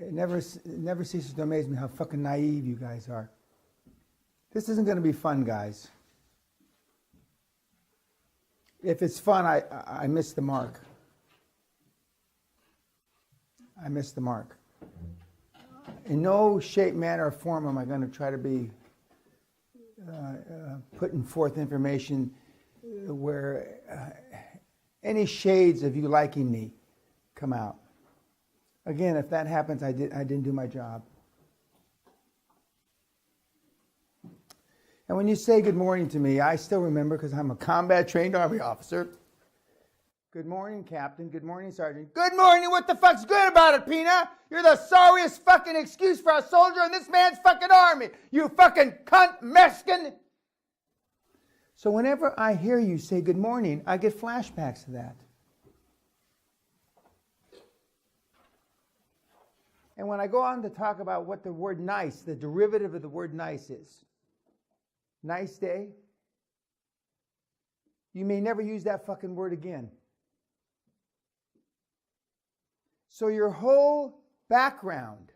It never ceases to amaze me how fucking naive you guys are. This isn't going to be fun, guys. If it's fun, I missed the mark. I missed the mark. In no shape, manner, or form am I going to try to be putting forth information where any shades of you liking me come out. Again, if that happens, I didn't do my job. And when you say good morning to me, I still remember because I'm a combat-trained Army officer. Good morning, Captain. Good morning, Sergeant. Good morning. What the fuck's good about it, Peña? You're the sorriest fucking excuse for a soldier in this man's fucking army. You fucking cunt Mexican. So whenever I hear you say good morning, I get flashbacks to that. And when I go on to talk about what the word nice, the derivative of the word nice is, nice day, you may never use that fucking word again. So your whole background,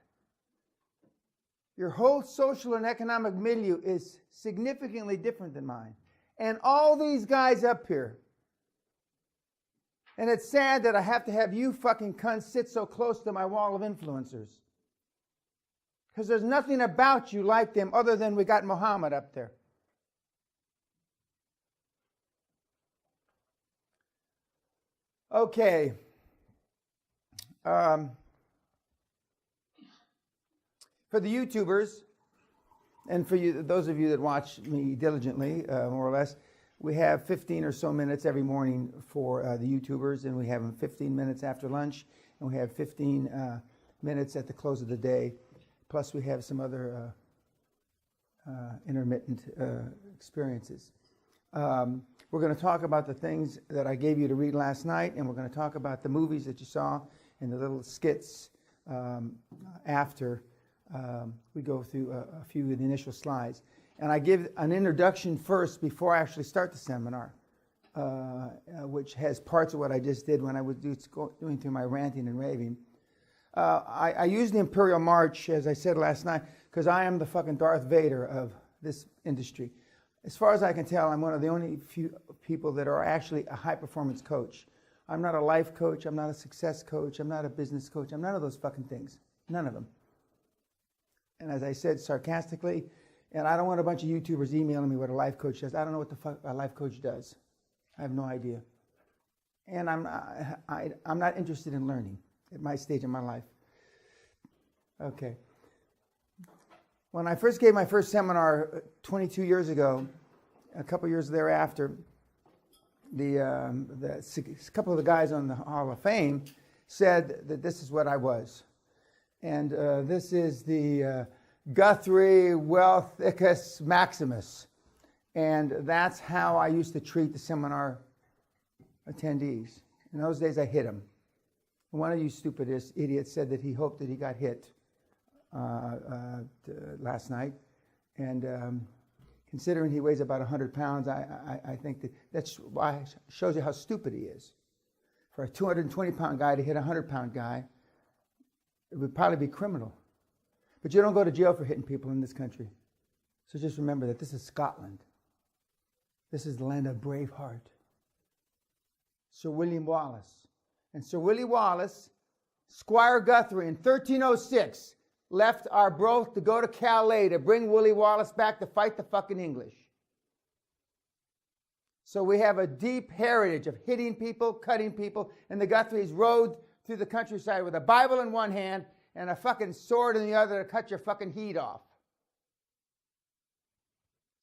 your whole social and economic milieu is significantly different than mine. And all these guys up here, and it's sad that I have to have you fucking cunts sit so close to my wall of influencers. Because there's nothing about you like them other than we got Muhammad up there. Okay. For the YouTubers, and for you, those of you that watch me diligently, more or less, we have 15 or so minutes every morning for the YouTubers, and we have them 15 minutes after lunch, and we have 15 minutes at the close of the day. Plus, we have some other intermittent experiences. We're going to talk about the things that I gave you to read last night, and we're going to talk about the movies that you saw and the little skits after we go through a few of the initial slides. And I give an introduction first before I actually start the seminar, which has parts of what I just did when I was doing through my ranting and raving. I use the Imperial March, as I said last night, because I am the fucking Darth Vader of this industry. As far as I can tell, I'm one of the only few people that are actually a high-performance coach. I'm not a life coach. I'm not a success coach. I'm not a business coach. I'm none of those fucking things. None of them. And as I said sarcastically, and I don't want a bunch of YouTubers emailing me what a life coach does. I don't know what the fuck a life coach does. I have no idea. And I'm not interested in learning at my stage in my life. Okay. When I first gave my first seminar 22 years ago, a couple years thereafter, a couple of the guys on the Hall of Fame said that this is what I was. And this is the Guthrie Wealthicus Maximus. And that's how I used to treat the seminar attendees. In those days, I hit them. One of you stupid idiots said that he hoped that he got hit last night. And considering he weighs about 100 pounds, I think that's why shows you how stupid he is. For a 220-pound guy to hit a 100-pound guy, it would probably be criminal. But you don't go to jail for hitting people in this country. So just remember that this is Scotland. This is the land of Braveheart. Sir William Wallace. And Sir Willie Wallace, Squire Guthrie in 1306, left Arbroath to go to Calais to bring Willie Wallace back to fight the fucking English. So we have a deep heritage of hitting people, cutting people, and the Guthries rode through the countryside with a Bible in one hand and a fucking sword in the other to cut your fucking heat off.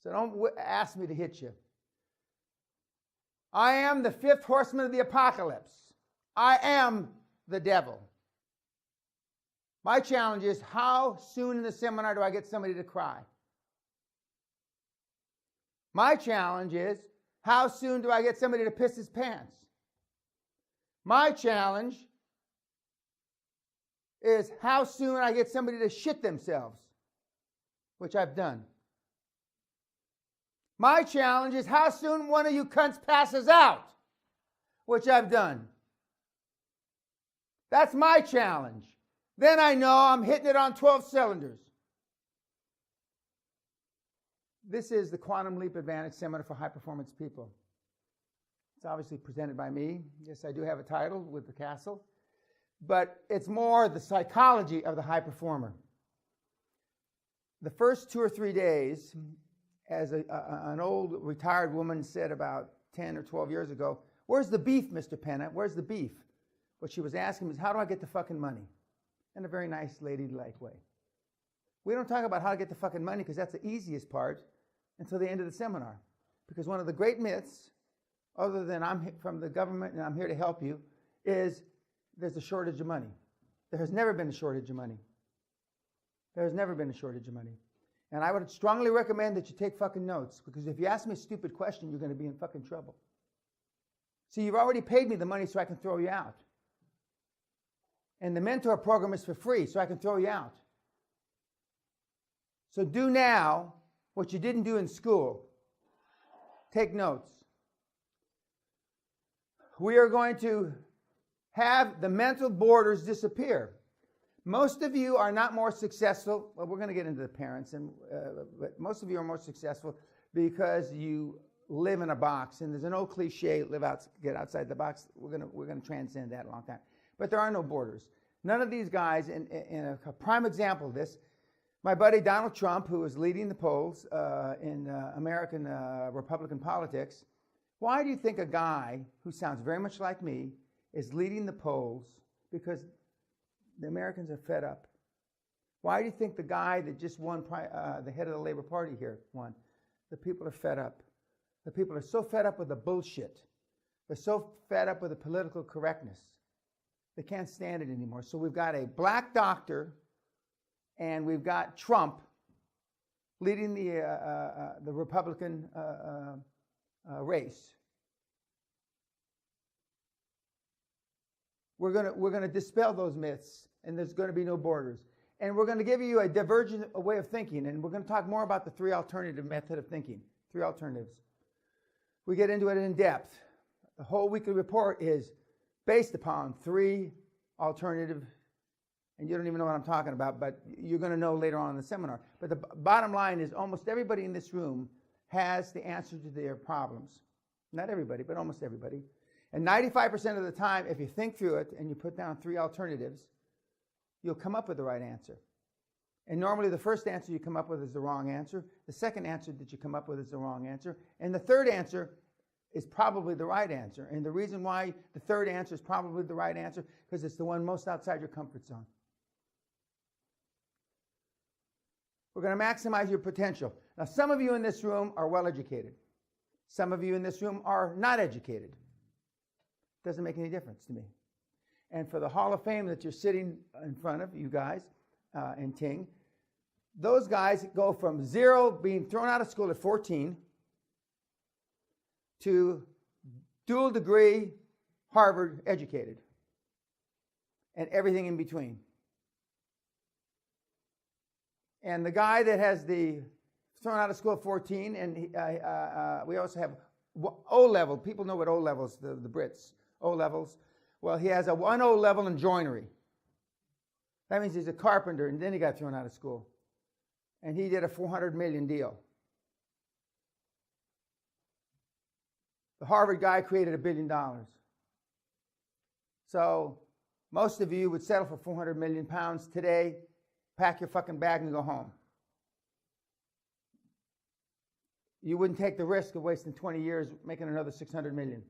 So don't ask me to hit you. I am the fifth horseman of the apocalypse. I am the devil. My challenge is, how soon in the seminar do I get somebody to cry? My challenge is, how soon do I get somebody to piss his pants? My challenge is, how soon I get somebody to shit themselves, which I've done. My challenge is, how soon one of you cunts passes out, which I've done. That's my challenge. then I know I'm hitting it on 12 cylinders. This is the Quantum Leap Advantage Seminar for High-Performance People. It's obviously presented by me. Yes, I do have a title with the Castle. But it's more the psychology of the high performer. The first 2 or 3 days, as an old retired woman said about 10 or 12 years ago, "Where's the beef, Mr. Peña? Where's the beef?" What she was asking was, how do I get the fucking money? In a very nice, ladylike way. We don't talk about how to get the fucking money because that's the easiest part until the end of the seminar. Because one of the great myths, other than I'm from the government and I'm here to help you, is there's a shortage of money. There has never been a shortage of money. There has never been a shortage of money. And I would strongly recommend that you take fucking notes, because if you ask me a stupid question, you're going to be in fucking trouble. See, you've already paid me the money so I can throw you out. And the mentor program is for free, so I can throw you out. So do now what you didn't do in school. Take notes. We are going to have the mental borders disappear. Most of you are not more successful. Well, we're going to get into the parents, but most of you are more successful because you live in a box. And there's an old cliche: get outside the box. We're going to transcend that a long time. But there are no borders. None of these guys. In a prime example of this, my buddy Donald Trump, who is leading the polls in American Republican politics. Why do you think a guy who sounds very much like me is leading the polls? Because the Americans are fed up. Why do you think the guy that just won, the head of the Labor Party here, won? The people are fed up. The people are so fed up with the bullshit. They're so fed up with the political correctness. They can't stand it anymore. So we've got a black doctor, and we've got Trump leading the Republican race. We're going to dispel those myths, and there's going to be no borders. And we're going to give you a divergent way of thinking, and we're going to talk more about the 3 alternative method of thinking. 3 alternatives. We get into it in depth. The whole weekly report is based upon 3 alternative, and you don't even know what I'm talking about, but you're going to know later on in the seminar. But the bottom line is almost everybody in this room has the answer to their problems. Not everybody, but almost everybody. And 95% of the time, if you think through it and you put down 3 alternatives, you'll come up with the right answer. And normally the first answer you come up with is the wrong answer. The second answer that you come up with is the wrong answer. And the third answer is probably the right answer. And the reason why the third answer is probably the right answer, because it's the one most outside your comfort zone. We're going to maximize your potential. Now, some of you in this room are well educated. Some of you in this room are not educated. Doesn't make any difference to me. And for the Hall of Fame that you're sitting in front of, you guys, and Ting, those guys go from 0, being thrown out of school at 14, to dual degree, Harvard educated, and everything in between. And the guy that has the thrown out of school at 14, and we also have O-level. People know what O-levels, the Brits, O-levels. Well, he has a 1 O-level in joinery. That means he's a carpenter, and then he got thrown out of school. And he did a $400 million deal. The Harvard guy created $1 billion. So most of you would settle for 400 million pounds today, pack your fucking bag and go home. You wouldn't take the risk of wasting 20 years making another 600 million.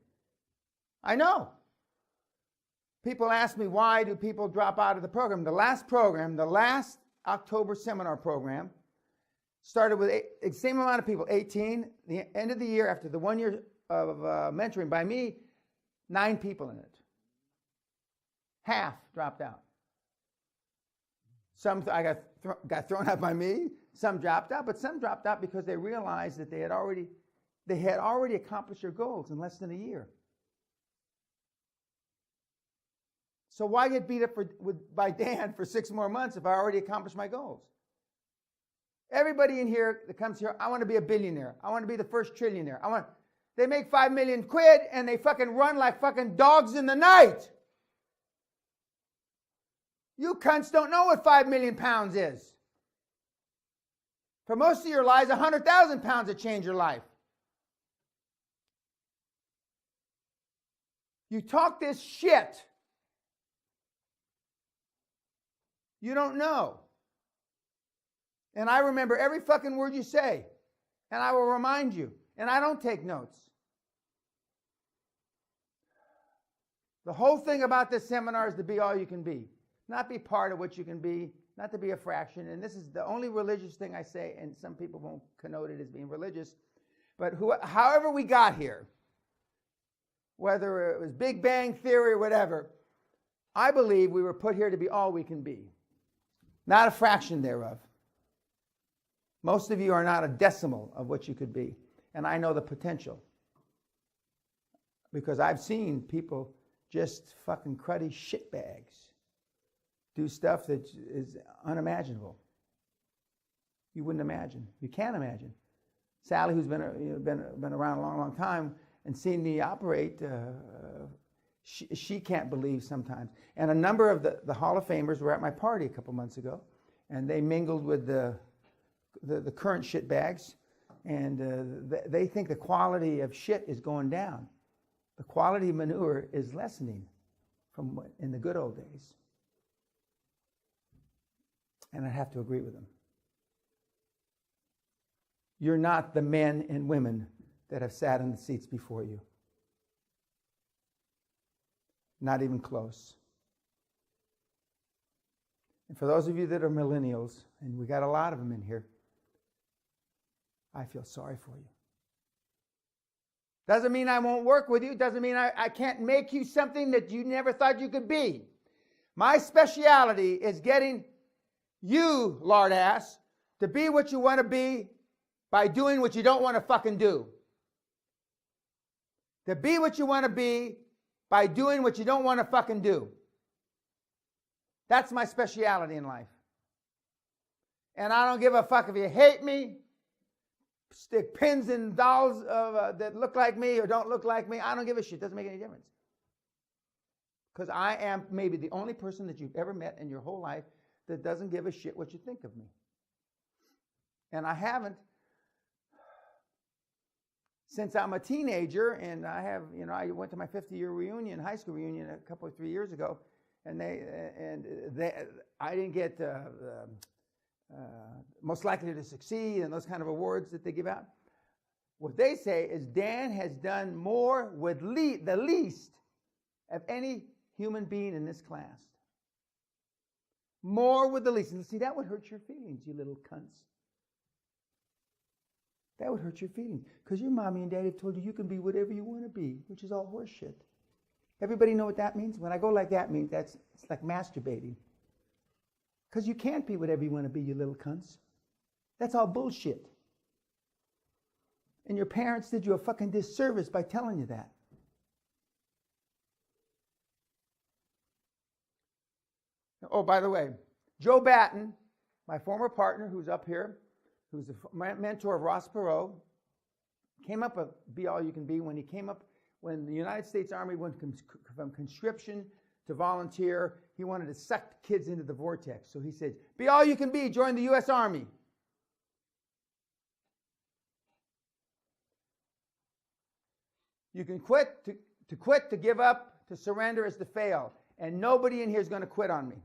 I know. People ask me, why do people drop out of the program? The last October seminar program, started with the same amount of people, 18. The end of the year, after the 1 year of mentoring by me, 9 people in it. Half dropped out. Some got thrown out by me. Some dropped out, but some dropped out because they realized that they had already accomplished their goals in less than a year. So why get beat up by Dan for 6 more months if I already accomplished my goals? Everybody in here that comes here, I want to be a billionaire. I want to be the first trillionaire. They make 5 million quid and they fucking run like fucking dogs in the night. You cunts don't know what 5 million pounds is. For most of your lives, 100,000 pounds will change your life. You talk this shit. You don't know. And I remember every fucking word you say. And I will remind you. And I don't take notes. The whole thing about this seminar is to be all you can be. Not be part of what you can be. Not to be a fraction. And this is the only religious thing I say. And some people won't connote it as being religious. But however we got here, whether it was Big Bang Theory or whatever, I believe we were put here to be all we can be. Not a fraction thereof. Most of you are not a decimal of what you could be. And I know the potential. Because I've seen people just fucking cruddy shitbags do stuff that is unimaginable. You wouldn't imagine. You can't imagine. Sally, who's been around a long, long time and seen me operate, she can't believe sometimes. And a number of the Hall of Famers were at my party a couple months ago, and they mingled with the current shitbags, and they think the quality of shit is going down. The quality of manure is lessening from in the good old days. And I have to agree with them. You're not the men and women that have sat in the seats before you. Not even close. And for those of you that are millennials, and we got a lot of them in here, I feel sorry for you. Doesn't mean I won't work with you. Doesn't mean I can't make you something that you never thought you could be. My speciality is getting you, lard ass, to be what you want to be by doing what you don't want to fucking do. To be what you want to be by doing what you don't want to fucking do. That's my speciality in life. And I don't give a fuck if you hate me, stick pins in dolls that look like me or don't look like me. I don't give a shit. It doesn't make any difference. Because I am maybe the only person that you've ever met in your whole life that doesn't give a shit what you think of me. And I haven't since I'm a teenager, and I went to my 50-year reunion, high school reunion, a couple of 3 years ago, and I didn't get most likely to succeed and those kind of awards that they give out. What they say is Dan has done more with the least of any human being in this class. More with the least. And see, that would hurt your feelings, you little cunts. That would hurt your feelings. Because your mommy and daddy have told you you can be whatever you want to be, which is all horse shit. Everybody know what that means? When I go like that, means it's like masturbating. Because you can't be whatever you want to be, you little cunts. That's all bullshit. And your parents did you a fucking disservice by telling you that. Oh, by the way, Joe Batten, my former partner who's up here, who's a mentor of Ross Perot, came up with Be All You Can Be when the United States Army went from conscription to volunteer. He wanted to suck kids into the vortex. So he said, be all you can be, join the U.S. Army. You can quit. To quit, to give up, to surrender is to fail. And nobody in here is going to quit on me.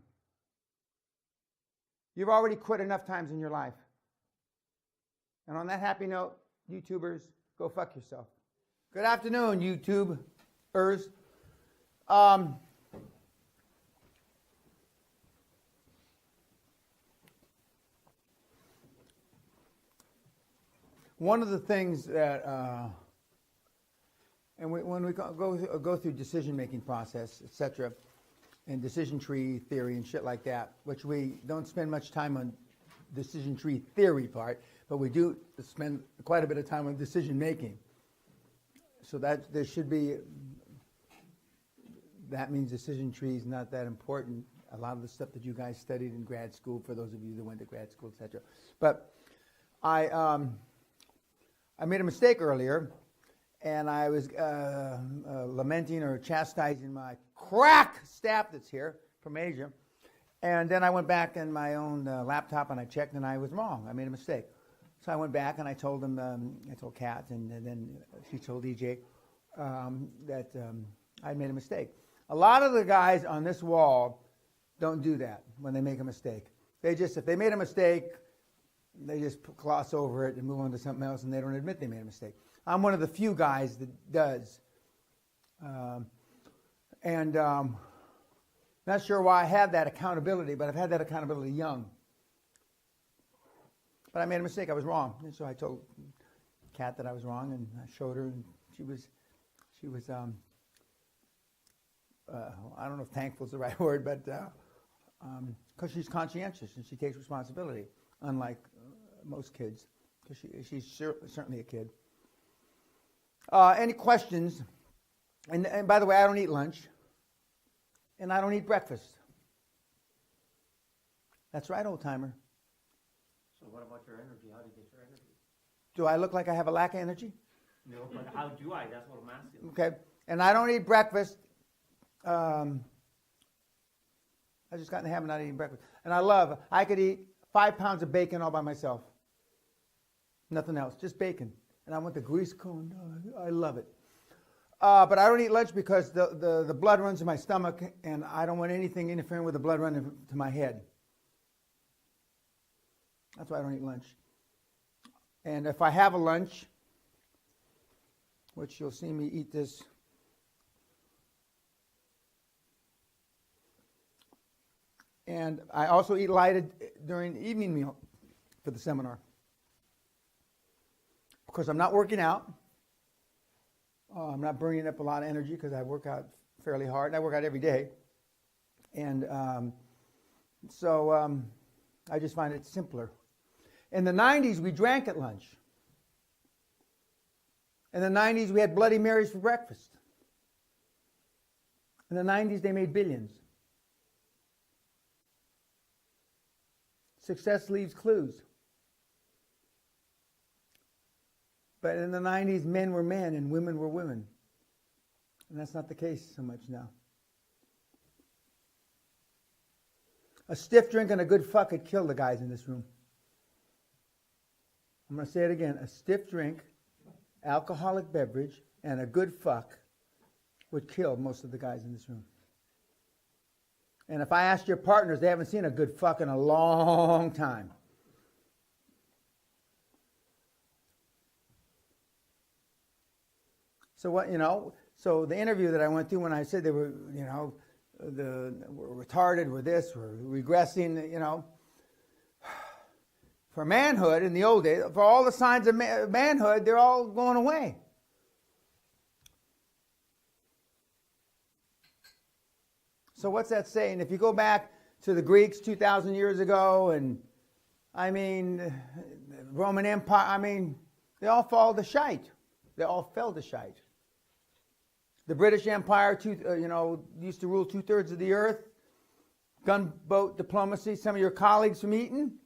You've already quit enough times in your life. And on that happy note, YouTubers, go fuck yourself. Good afternoon, YouTubers. One of the things that, when we go through decision-making process, etc., and decision tree theory and shit like that, which we don't spend much time on decision tree theory part, but we do spend quite a bit of time on decision-making. So that there should be, that means decision tree is not that important. A lot of the stuff that you guys studied in grad school, for those of you that went to grad school, etc. But I made a mistake earlier, and I was lamenting or chastising my crack staff that's here from Asia, And then I went back in my own laptop and I checked and I was wrong. I made a mistake. So I went back and I told them, I told Kat, and then she told EJ that I made a mistake. A lot of the guys on this wall don't do that when they make a mistake. If they made a mistake, they just gloss over it and move on to something else, and they don't admit they made a mistake. I'm one of the few guys that does. Not sure why I have that accountability, but I've had that accountability young. But I made a mistake. I was wrong. And so I told Kat that I was wrong, and I showed her, and she was I don't know if thankful is the right word, but because she's conscientious and she takes responsibility, unlike most kids, because she's certainly a kid. Any questions? And by the way, I don't eat lunch, and I don't eat breakfast. That's right, old timer. So what about your energy? How do you get your energy? Do I look like I have a lack of energy? No, but how do I? That's what I'm asking. Okay, and I don't eat breakfast. I just got in the habit of not eating breakfast. And I could eat 5 pounds of bacon all by myself. Nothing else, just bacon. And I want the grease cone. I love it. But I don't eat lunch because the blood runs in my stomach, and I don't want anything interfering with the blood running to my head. That's why I don't eat lunch. And if I have a lunch, which you'll see me eat this, and I also eat light during the evening meal for the seminar. Because I'm not working out. I'm not burning up a lot of energy because I work out fairly hard. And I work out every day. And so I just find it simpler. In the 90s, we drank at lunch. In the 90s, we had Bloody Marys for breakfast. In the 90s, they made billions. Success leaves clues. But in the 90s, men were men and women were women. And that's not the case so much now. A stiff drink and a good fuck could kill the guys in this room. I'm going to say it again. A stiff drink, alcoholic beverage, and a good fuck would kill most of the guys in this room. And if I asked your partners, they haven't seen a good fuck in a long time. So so the interview that I went through when I said they were, were retarded, were this, were regressing, for manhood in the old days, for all the signs of manhood, they're all going away. So what's that saying? If you go back to the Greeks 2,000 years ago, and the Roman Empire, they all fall to shite. They all fell to shite. The British Empire, used to rule 2/3 of the earth. Gunboat diplomacy. Some of your colleagues from Eton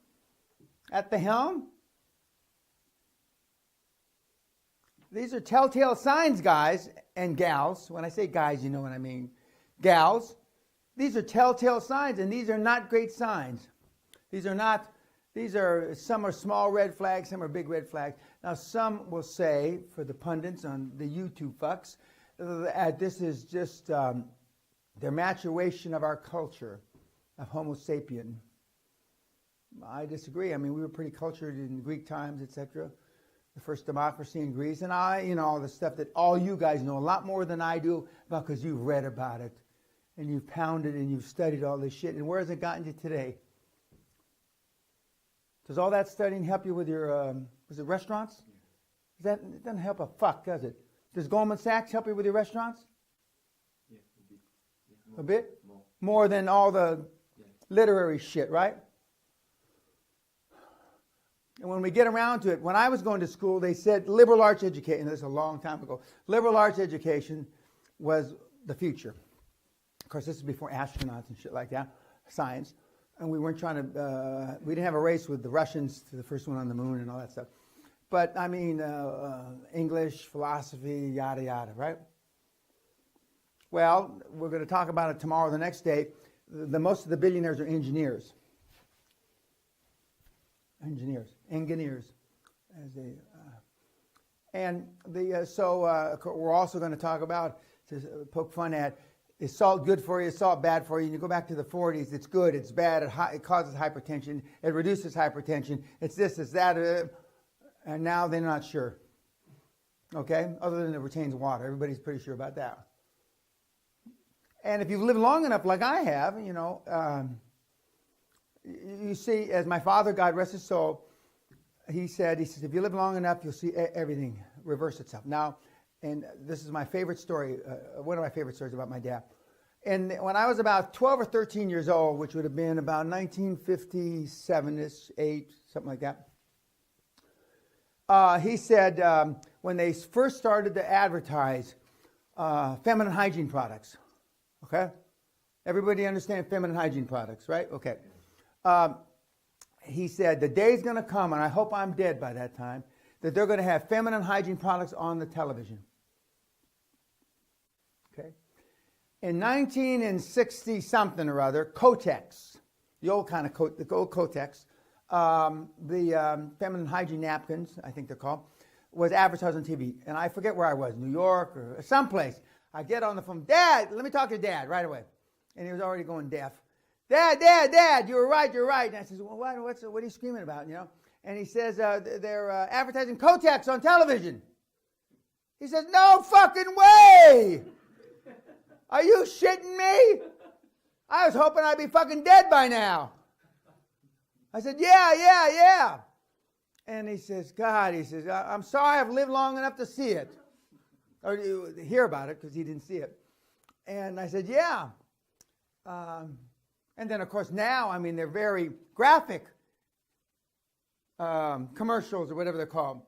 at the helm. These are telltale signs, guys and gals. When I say guys, you know what I mean. Gals. These are telltale signs, and these are not great signs. Some are small red flags, some are big red flags. Now, some will say, for the pundits on the YouTube fucks, that this is just their maturation of our culture, of Homo sapien. I disagree. We were pretty cultured in Greek times, etc. The first democracy in Greece, and all the stuff that all you guys know a lot more than I do about because you've read about it, and you've pounded and you've studied all this shit. And where has it gotten you today? Does all that studying help you with your, restaurants? It doesn't help a fuck, does it? Does Goldman Sachs help you with your restaurants? Yeah, a bit. More than all the literary shit, right? And when we get around to it, when I was going to school, they said liberal arts education, this is a long time ago, liberal arts education was the future. Of course, this is before astronauts and shit like that, science. And we weren't trying to, we didn't have a race with the Russians to the first one on the moon and all that stuff. But, English, philosophy, yada, yada, right? Well, we're going to talk about it tomorrow, the next day. most of the billionaires are engineers. Engineers, as they. We're also going to talk about, to poke fun at, is salt good for you? Is salt bad for you? And you go back to the 40s, it's good, it's bad, it causes hypertension, it reduces hypertension, it's this, it's that, and now they're not sure. Okay? Other than it retains water. Everybody's pretty sure about that. And if you've lived long enough, like I have, you see, as my father, God rest his soul, he says, if you live long enough, you'll see everything reverse itself. Now, and this is my favorite story, one of my favorite stories about my dad. And when I was about 12 or 13 years old, which would have been about 1957-ish, 8, something like that, he said when they first started to advertise feminine hygiene products, okay? Everybody understand feminine hygiene products, right? Okay. He said, the day's going to come, and I hope I'm dead by that time, that they're going to have feminine hygiene products on the television. Okay? In 1960-something or other, Kotex, the old kind of the old Kotex, the feminine hygiene napkins, I think they're called, was advertised on TV. And I forget where I was, New York or someplace. I get on the phone, Dad, let me talk to Dad right away. And he was already going deaf. Dad, you were right. And I says, well, what are you screaming about, And he says, they're advertising Kotex on television. He says, no fucking way! Are you shitting me? I was hoping I'd be fucking dead by now. I said, yeah. And he says, I'm sorry I've lived long enough to see it. Or to hear about it, because he didn't see it. And I said, yeah. And then, of course, now, they're very graphic commercials or whatever they're called.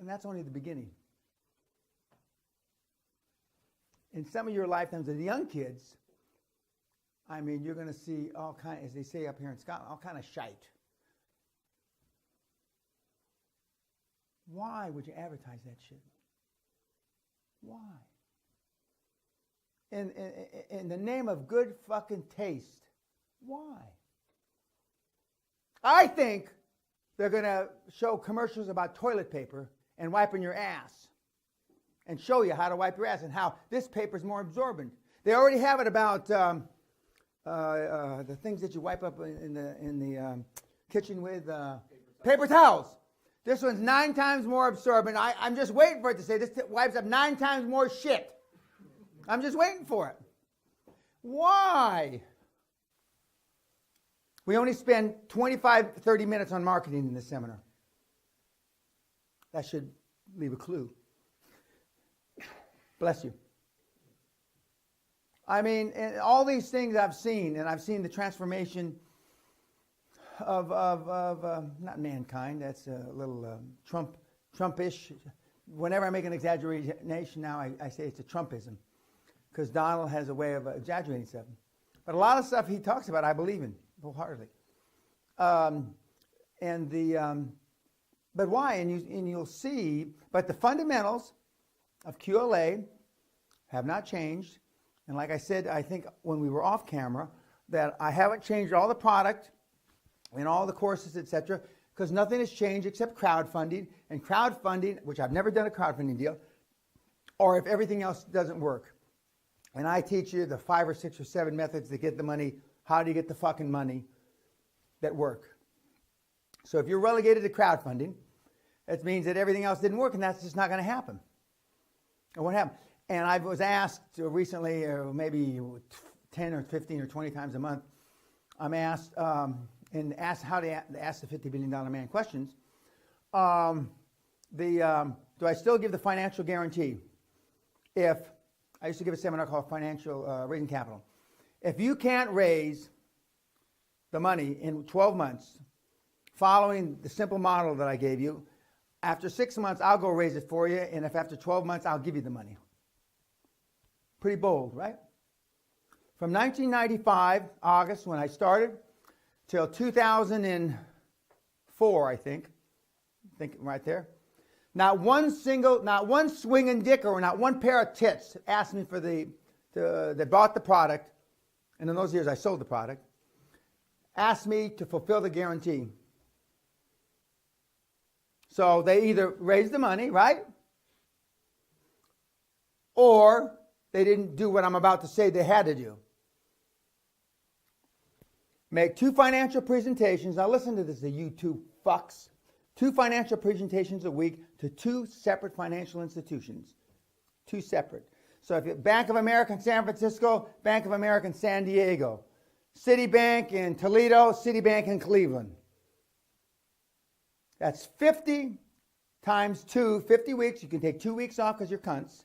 And that's only the beginning. In some of your lifetimes as young kids, you're going to see all kind, as they say up here in Scotland, all kind of shite. Why would you advertise that shit? Why? In the name of good fucking taste. Why? I think they're going to show commercials about toilet paper and wiping your ass and show you how to wipe your ass and how this paper is more absorbent. They already have it about the things that you wipe up in the kitchen with paper towels. This one's 9 times more absorbent. I'm just waiting for it to say this wipes up 9 times more shit. I'm just waiting for it. Why? We only spend 25, 30 minutes on marketing in this seminar. That should leave a clue. Bless you. And all these things I've seen, and I've seen the transformation of not mankind, that's a little Trumpish. Whenever I make an exaggeration now, I say it's a Trumpism. Because Donald has a way of exaggerating stuff. But a lot of stuff he talks about, I believe in wholeheartedly. But why? And you'll see. But the fundamentals of QLA have not changed. And like I said, I think when we were off camera, that I haven't changed all the product and all the courses, etc. Because nothing has changed except crowdfunding. And crowdfunding, which I've never done a crowdfunding deal, or if everything else doesn't work. And I teach you the 5 or 6 or 7 methods to get the money. How do you get the fucking money that work? So if you're relegated to crowdfunding, it means that everything else didn't work, and that's just not going to happen. It won't happen. And I was asked recently, maybe 10 or 15 or 20 times a month, I'm asked, and asked how to ask the $50 billion man questions. Do I still give the financial guarantee? I used to give a seminar called Financial Raising Capital. If you can't raise the money in 12 months, following the simple model that I gave you, after 6 months, I'll go raise it for you, and if after 12 months, I'll give you the money. Pretty bold, right? From 1995, August, when I started, till 2004, I think right there, not one swinging dick or not one pair of tits asked me that bought the product and in those years I sold the product, asked me to fulfill the guarantee. So they either raised the money, right? Or they didn't do what I'm about to say they had to do. Make 2 financial presentations. Now listen to this, you two fucks. 2 financial presentations a week to 2 separate financial institutions. 2 separate. So if you Bank of America in San Francisco, Bank of America in San Diego, Citibank in Toledo, Citibank in Cleveland. That's 50 times 2, 50 weeks. You can take 2 weeks off because you're cunts,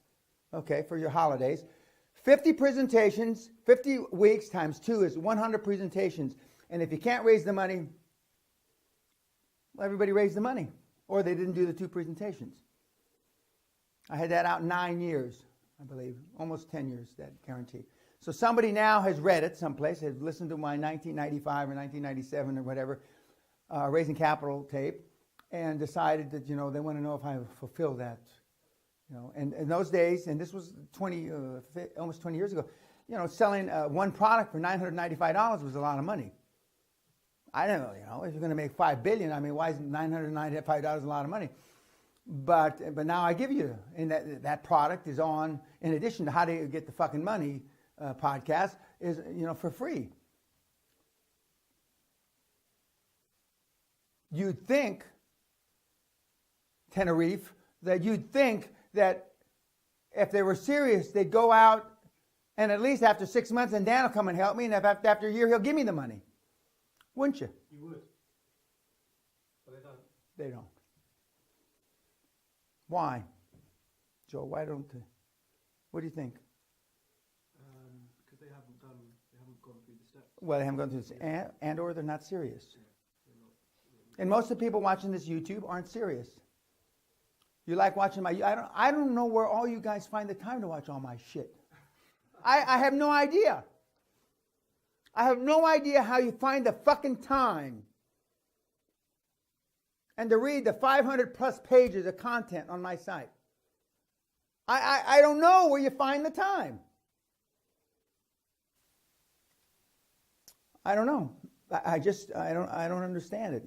okay, for your holidays. 50 presentations, 50 weeks times 2 is 100 presentations. And if you can't raise the money, well, everybody raised the money. Or they didn't do the 2 presentations. I had that out 9 years, I believe. Almost 10 years, that guarantee. So somebody now has read it someplace, has listened to my 1995 or 1997 or whatever, Raising Capital tape, and decided that, they want to know if I fulfill that. And in those days, and this was almost 20 years ago, selling one product for $995 was a lot of money. I don't know, if you're going to make $5 billion, I mean, why is $995 a lot of money? But now I give you, and that product is on, in addition to How to Get the Fucking Money podcast, is, for free. You'd think, Tenerife, that if they were serious, they'd go out, and at least after 6 months, and Dan will come and help me, and after a year, he'll give me the money. Wouldn't you? You would. But they don't. They don't. Why? Joe, why don't they? What do you think? Because they haven't gone through the steps. Well, they haven't gone through this, and or they're not serious. And most of the people watching this YouTube aren't serious. You like watching I don't know where all you guys find the time to watch all my shit. I have no idea. I have no idea how you find the fucking time and to read the 500 plus pages of content on my site. I don't know where you find the time. I don't know. I don't understand it,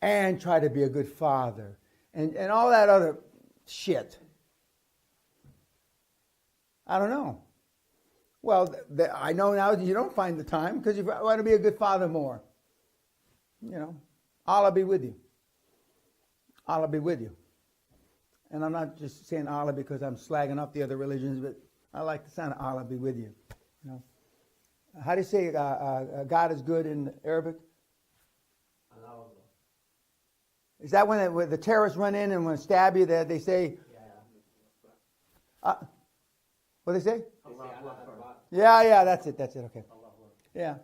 and try to be a good father and all that other shit. I don't know. Well, I know now that you don't find the time because you want to be a good father more. Allah be with you. Allah be with you. And I'm not just saying Allah because I'm slagging off the other religions, but I like the sound of Allah be with you. How do you say God is good in Arabic? Allah. Is that when the terrorists run in and want to stab you, that they say? Yeah. What do they say? Allah. Yeah, that's it, okay. Yeah.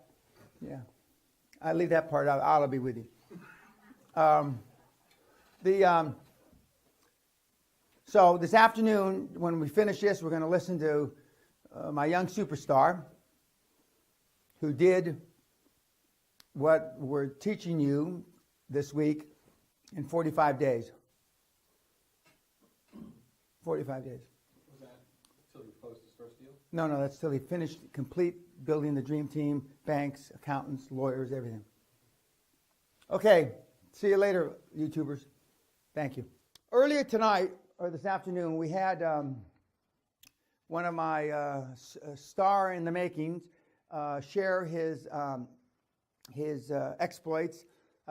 I leave that part out. Allah be with you. So this afternoon, when we finish this, we're going to listen to my young superstar who did what we're teaching you this week in 45 days. 45 days. Was that until he closed his first deal? No, that's till he finished, complete building the dream team, banks, accountants, lawyers, everything. Okay, see you later, YouTubers. Thank you. Earlier tonight, or this afternoon, we had one of my star in the makings share his exploits,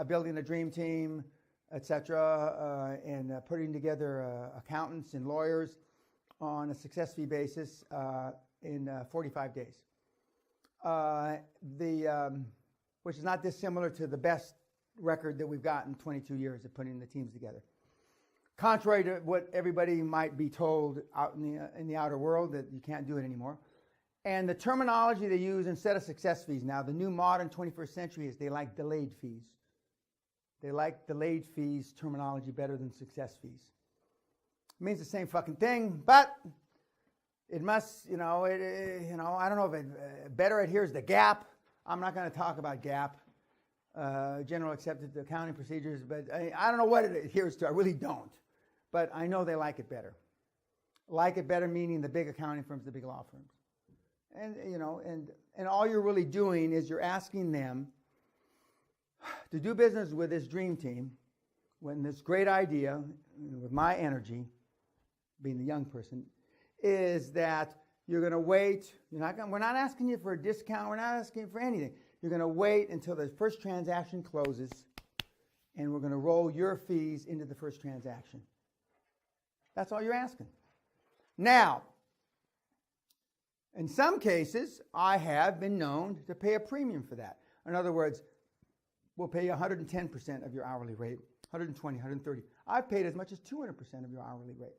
building a dream team, etc., and putting together accountants and lawyers on a success fee basis in 45 days. Which is not dissimilar to the best record that we've got in 22 years of putting the teams together. Contrary to what everybody might be told out in the outer world, that you can't do it anymore. And the terminology they use instead of success fees now, the new modern 21st century, is they like delayed fees. They like delayed fees terminology better than success fees. It means the same fucking thing, but it must, I don't know if it better adheres to GAAP. I'm not going to talk about GAAP, general accepted accounting procedures, but I don't know what it adheres to. I really don't. But I know they like it better. like it better, meaning the big accounting firms, the big law firms. And, you know, and all you're really doing is you're asking them to do business with this dream team when this great idea, with my energy, being the young person, is that you're going to wait. We're not asking you for a discount. We're not asking you for anything. You're going to wait until the first transaction closes, and we're going to roll your fees into the first transaction. That's all you're asking. Now, in some cases, I have been known to pay a premium for that. In other words, we'll pay you 110% of your hourly rate, 120, 130. I've paid as much as 200% of your hourly rate.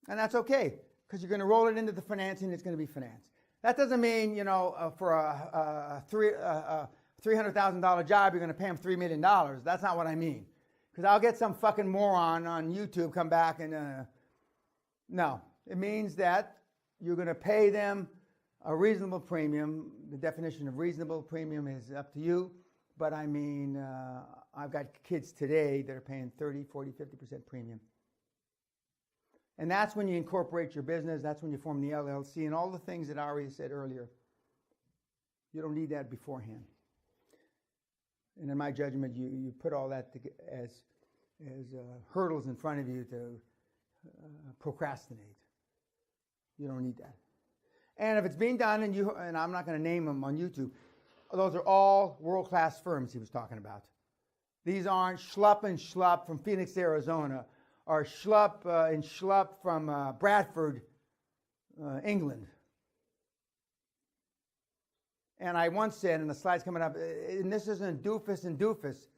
And that's okay, because you're going to roll it into the financing, it's going to be financed. That doesn't mean, for a $300,000 job, you're going to pay them $3 million. That's not what I mean. Because I'll get some fucking moron on YouTube come back and, no. It means that you're going to pay them a reasonable premium. The definition of reasonable premium is up to you. But I mean, I've got kids today that are paying 30, 40, 50% premium. And that's when you incorporate your business. That's when you form the LLC and all the things that Ari said earlier. You don't need that beforehand. And in my judgment, you put all that as hurdles in front of you to procrastinate. You don't need that. And if it's being done, and I'm not going to name them on YouTube, those are all world-class firms he was talking about. These aren't schlup and schlup from Phoenix, Arizona, or schlup and schlup from Bradford, England. And I once said, and the slide's coming up, and this isn't doofus and doofus,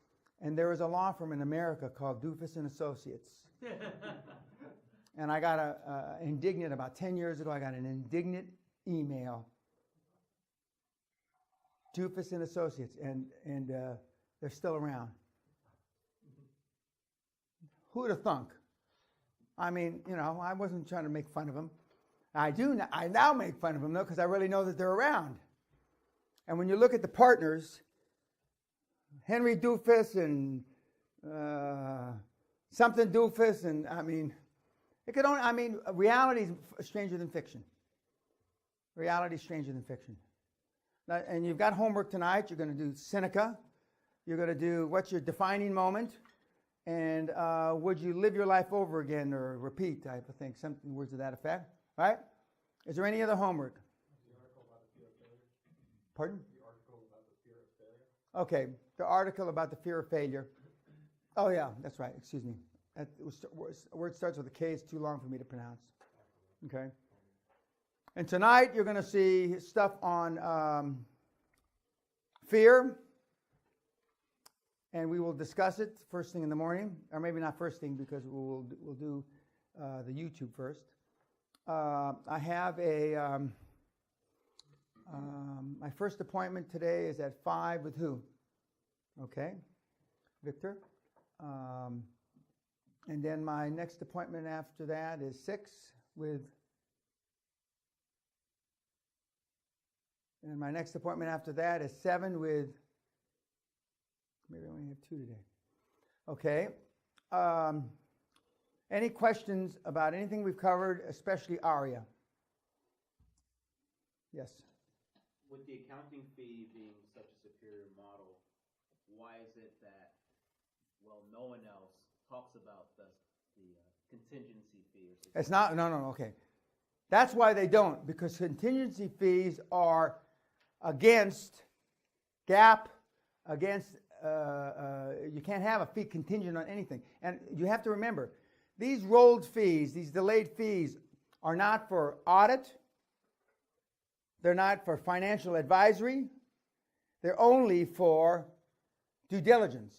and there is a law firm in America called Doofus and Associates. And I got indignant about 10 years ago. I got an indignant email, Doofus and Associates, and they're still around. Who'd have thunk? I mean, I wasn't trying to make fun of them. I now make fun of them, though, because I really know that they're around. And when you look at the partners, Henry Doofus and something Doofus, and reality is stranger than fiction. Reality is stranger than fiction. Now, and you've got homework tonight. You're going to do Seneca. You're going to do what's your defining moment, and would you live your life over again or repeat type of thing, something words to that effect, right? Is there any other homework? Pardon? The article about the fear of failure. Okay, the article about the fear of failure. Oh yeah, that's right. Excuse me. A word starts with a K. It's too long for me to pronounce. Okay. And tonight you're going to see stuff on fear, and we will discuss it first thing in the morning, or maybe not first thing because we'll do the YouTube first. I have my first appointment today is at 5 with who? Okay, Victor. And then my next appointment after that is 6 with, and my next appointment after that is 7 with, maybe I only have 2 today. Okay. Any questions about anything we've covered, especially ARIA? Yes. With the accounting fee being such a superior model, why is it that, no one else talks about the contingency fee? It's not, no, okay. That's why they don't, because contingency fees are against GAAP, against, you can't have a fee contingent on anything. And you have to remember, these rolled fees, these delayed fees, are not for audit. They're not for financial advisory. They're only for due diligence.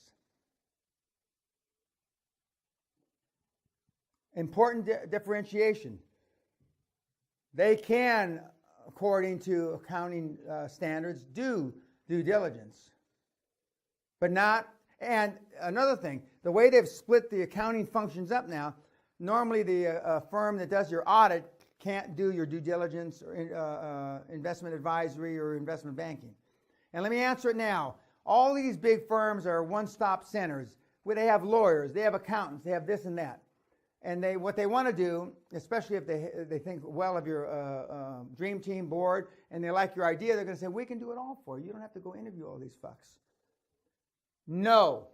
Important differentiation. They can, according to accounting standards, do due diligence. But not, and another thing, the way they've split the accounting functions up now, normally the firm that does your audit can't do your due diligence or investment advisory or investment banking. And let me answer it now. All these big firms are one-stop centers. where they have lawyers, they have accountants, they have this and that. And what they want to do, especially if they think well of your dream team board and they like your idea, they're going to say, we can do it all for you. You don't have to go interview all these fucks. No.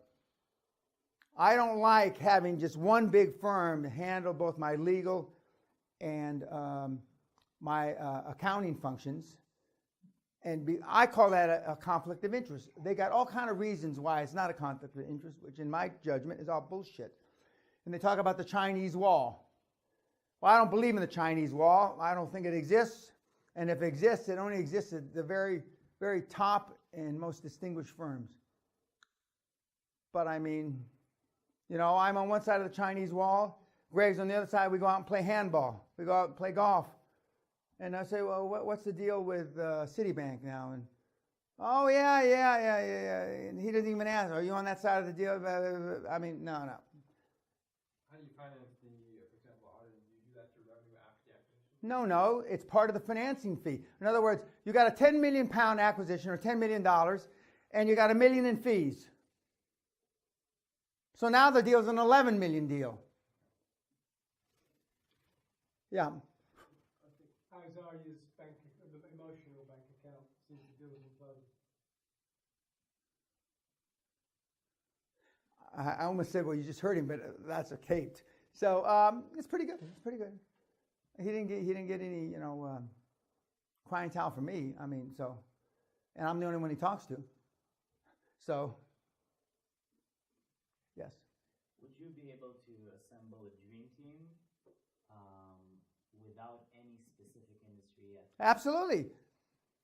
I don't like having just one big firm handle both my legal and my accounting functions. And I call that a conflict of interest. They got all kind of reasons why it's not a conflict of interest, which in my judgment is all bullshit. And they talk about the Chinese wall. Well, I don't believe in the Chinese wall. I don't think it exists. And if it exists, it only exists at the very, very top and most distinguished firms. But I mean, you know, I'm on one side of the Chinese wall. Greg's on the other side. We go out and play handball. We go out and play golf. And I say, well, what's the deal with Citibank now? And oh, yeah. And he doesn't even ask, are you on that side of the deal? I mean, no. How do you finance the, for example, audit? Do you do that through revenue after the acquisition? No, it's part of the financing fee. In other words, you got a 10 million pound acquisition or $10 million, and you got $1 million in fees. So now the deal's an 11 million deal. Yeah. How's Arya's emotional bank account since the deal was closed? I almost said, well, you just heard him, but that's a taped. So it's pretty good. It's pretty good. He didn't get any, you know, clientele from me. I mean, so, and I'm the only one he talks to. So, yes. Would you be able to assemble a dream team without any specific industry yet? Absolutely.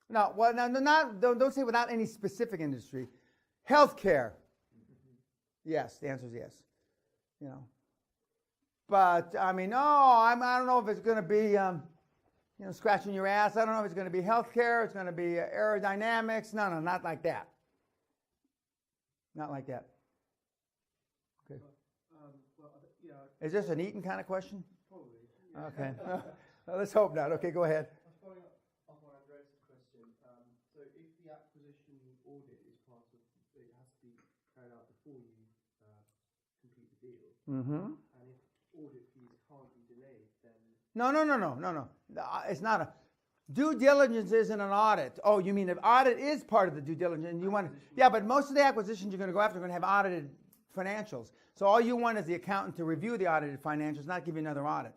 No, well, don't say without any specific industry. Healthcare. Yes, the answer is yes. You know, but I mean, no, I don't know if it's going to be, you know, scratching your ass. I don't know if it's going to be healthcare. It's going to be aerodynamics. No, not like that. Not like that. Okay. Yeah. Is this an Eaton kind of question? Probably. Yeah. Okay. Well, let's hope not. Okay, go ahead. I was following up on Andreas' question. So if the acquisition audit is part of, it has to be carried out before you complete the deal. Mm-hmm. And if audit fees can't be delayed, then... No. It's not a... Due diligence isn't an audit. Oh, you mean if audit is part of the due diligence and you want to... Yeah, but most of the acquisitions you're going to go after are going to have audited financials. So all you want is the accountant to review the audited financials, not give you another audit.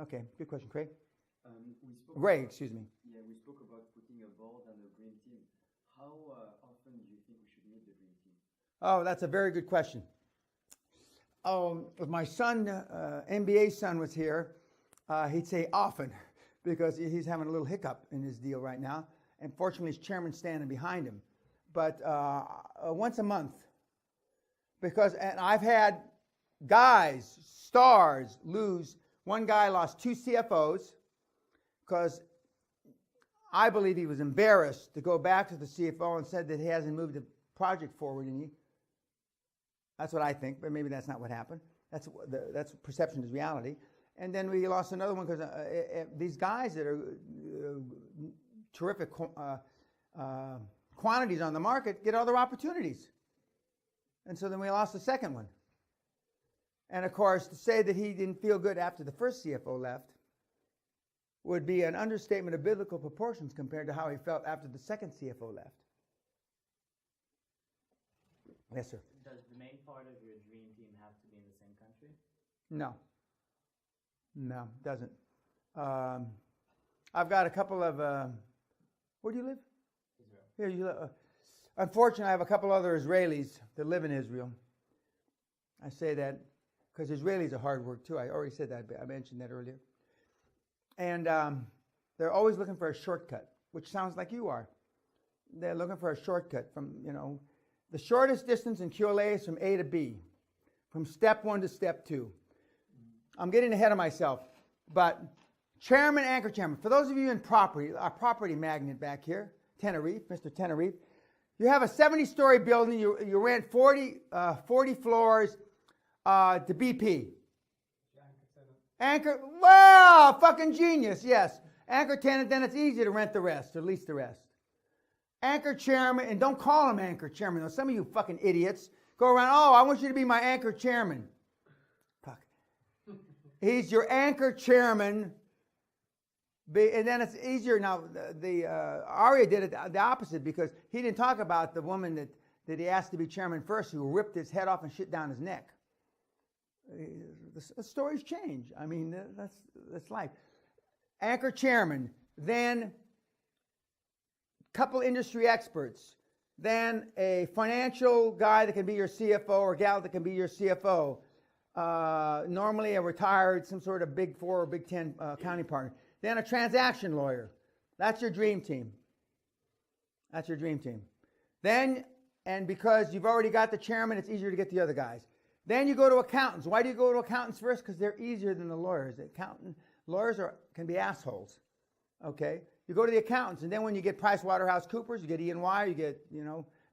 Okay, good question, Craig. Ray, excuse me. Yeah, we spoke about putting a board and a green team. How often do you think we should meet the green team? Oh, that's a very good question. If my son, MBA son, was here, he'd say often, because he's having a little hiccup in his deal right now. And fortunately, his chairman's standing behind him. But once a month, because and I've had guys, stars, lose. One guy lost 2 CFOs because I believe he was embarrassed to go back to the CFO and said that he hasn't moved the project forward any. That's what I think, but maybe that's not what happened. That's perception is reality. And then we lost another one because these guys that are terrific quantities on the market get other opportunities. And so then we lost the second one. And of course, to say that he didn't feel good after the first CFO left would be an understatement of biblical proportions compared to how he felt after the second CFO left. Yes, sir. Does the main part of your dream team have to be in the same country? No, it doesn't. I've got a couple of, where do you live? Israel. Here you live. Unfortunately, I have a couple other Israelis that live in Israel. I say that because Israelis are hard work too. I already said that. I mentioned that earlier. And they're always looking for a shortcut, which sounds like you are. They're looking for a shortcut from, you know, the shortest distance in QLA is from A to B, from step 1 to step 2. I'm getting ahead of myself, but chairman, anchor chairman, for those of you in property, our property magnate back here, Tenerife, Mr. Tenerife, you have a 70-story building, you rent 40 floors to BP. Anchor, wow, fucking genius, yes. Anchor tenant, then it's easy to rent the rest, or lease the rest. Anchor chairman, and don't call him anchor chairman, though. Some of you fucking idiots go around, oh, I want you to be my anchor chairman. Fuck. He's your anchor chairman. And then it's easier now. Aria did it the opposite because he didn't talk about the woman that he asked to be chairman first, who ripped his head off and shit down his neck. The stories change. I mean, that's life. Anchor chairman, then couple industry experts, then a financial guy that can be your CFO or gal that can be your CFO. Normally a retired, some sort of Big 4 or Big 10 accounting partner. Then a transaction lawyer. That's your dream team. That's your dream team. Then, and because you've already got the chairman, it's easier to get the other guys. Then you go to accountants. Why do you go to accountants first? Because they're easier than the lawyers. Lawyers can be assholes. Okay? You go to the accountants, and then when you get PricewaterhouseCoopers, you get E&Y, you get,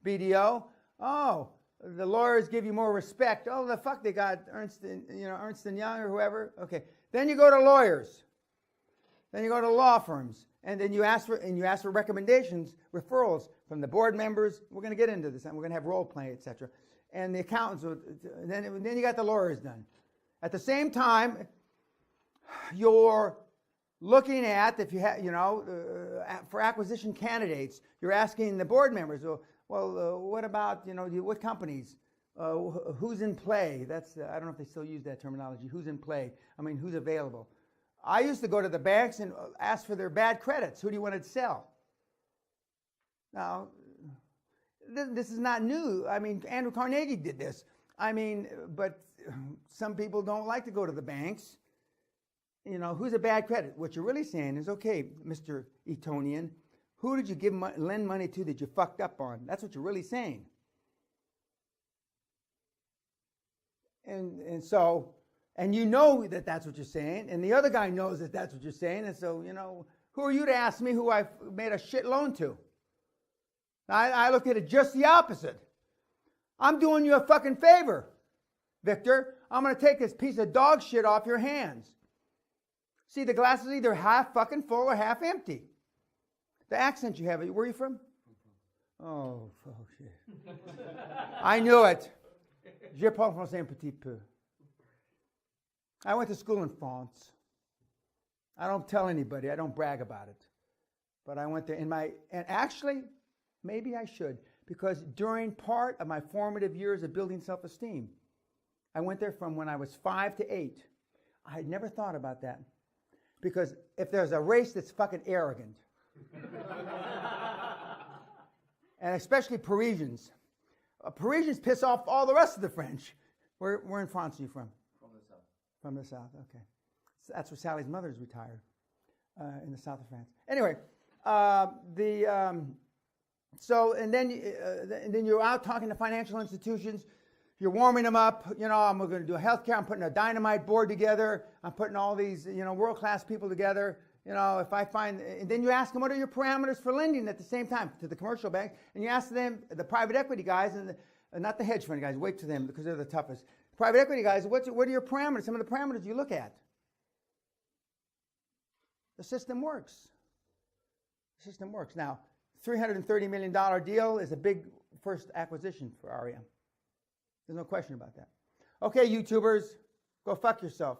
BDO. Oh, the lawyers give you more respect. Oh, the fuck, they got Ernst and Young or whoever. Okay. Then you go to lawyers. Then you go to law firms, and then you ask for recommendations, referrals from the board members. We're going to get into this, and we're going to have role play, etc. And the accountants. Then you got the lawyers done. At the same time, you're looking at, if you have, for acquisition candidates, you're asking the board members. Well, what about what companies? Who's in play? That's I don't know if they still use that terminology. Who's in play? I mean, who's available? I used to go to the banks and ask for their bad credits. Who do you want to sell? Now, this is not new. I mean, Andrew Carnegie did this. I mean, but some people don't like to go to the banks. Who's a bad credit? What you're really saying is, okay, Mr. Etonian, who did you lend money to that you fucked up on? That's what you're really saying. And so... And you know that that's what you're saying, and the other guy knows that that's what you're saying, and so, who are you to ask me who I made a shit loan to? I look at it just the opposite. I'm doing you a fucking favor, Victor. I'm going to take this piece of dog shit off your hands. See, the glass is either half fucking full or half empty. The accent you have, where are you from? Oh, shit. I knew it. Je parle français un petit peu. I went to school in France. I don't tell anybody. I don't brag about it. But I went there and actually, maybe I should, because during part of my formative years of building self-esteem, I went there from when I was 5 to 8. I had never thought about that. Because if there's a race that's fucking arrogant, and especially Parisians, Parisians piss off all the rest of the French. Where in France are you from? From the south, okay. So that's where Sally's mother is retired, in the south of France. Anyway, and then you're out talking to financial institutions. You're warming them up. I'm going to do healthcare. I'm putting a dynamite board together. I'm putting all these, world-class people together. If I find, and then you ask them what are your parameters for lending at the same time to the commercial bank, and you ask them, the private equity guys, and not the hedge fund guys. Wait to them because they're the toughest. Private equity guys, what are your parameters? Some of the parameters you look at. The system works. The system works. Now, $330 million deal is a big first acquisition for Aria. There's no question about that. Okay, YouTubers, go fuck yourself.